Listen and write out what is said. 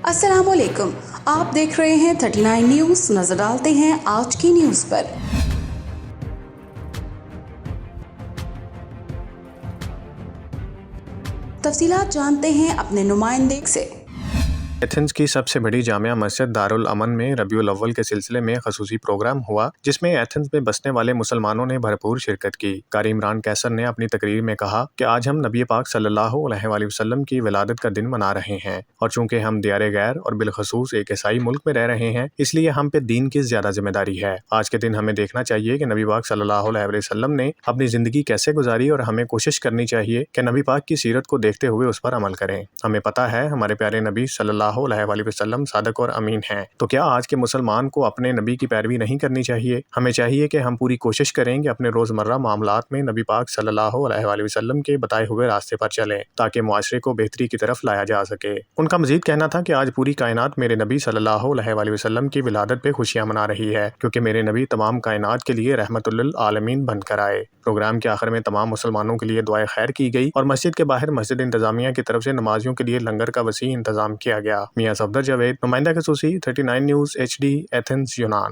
السلام علیکم، آپ دیکھ رہے ہیں 39 نیوز۔ نظر ڈالتے ہیں آج کی نیوز پر۔ تفصیلات جانتے ہیں اپنے نمائندے سے۔ ایتھنز کی سب سے بڑی جامع مسجد دارالامن میں ربیع الاول کے سلسلے میں خصوصی پروگرام ہوا، جس میں ایتھنز میں بسنے والے مسلمانوں نے بھرپور شرکت کی۔ قاری عمران قیصر نے اپنی تقریر میں کہا کہ آج ہم نبی پاک صلی اللہ علیہ وآلہ وسلم کی ولادت کا دن منا رہے ہیں، اور چونکہ ہم دیار غیر اور بالخصوص ایک عیسائی ملک میں رہ رہے ہیں، اس لیے ہم پہ دین کی زیادہ ذمہ داری ہے۔ آج کے دن ہمیں دیکھنا چاہیے کہ نبی پاک صلی اللہ علیہ وآلہ وسلم نے اپنی زندگی کیسے گزاری، اور ہمیں کوشش کرنی چاہیے کہ نبی پاک کی سیرت کو دیکھتے ہوئے اس پر عمل کریں۔ ہمیں پتہ ہے ہمارے پیارے نبی صلی اللہ علیہ وآلہ وسلم صادق اور امین ہیں، تو کیا آج کے مسلمان کو اپنے نبی کی پیروی نہیں کرنی چاہیے؟ ہمیں چاہیے کہ ہم پوری کوشش کریں کہ اپنے روزمرہ معاملات میں نبی پاک صلی اللہ علیہ وآلہ وسلم کے بتائے ہوئے راستے پر چلیں، تاکہ معاشرے کو بہتری کی طرف لایا جا سکے۔ ان کا مزید کہنا تھا کہ آج پوری کائنات میرے نبی صلی اللہ علیہ وآلہ وسلم کی ولادت پہ خوشیاں منا رہی ہے، کیونکہ میرے نبی تمام کائنات کے لیے رحمت للعالمین بن کر آئے۔ پروگرام کے آخر میں تمام مسلمانوں کے لیے دعائے خیر کی گئی، اور مسجد کے باہر مسجد انتظامیہ کی طرف سے نمازیوں کے لیے لنگر کا وسیع انتظام کیا گیا۔ میاں صفدر جاوید، نمائندہ خصوصی 39 نیوز HD، ایتھنز، یونان۔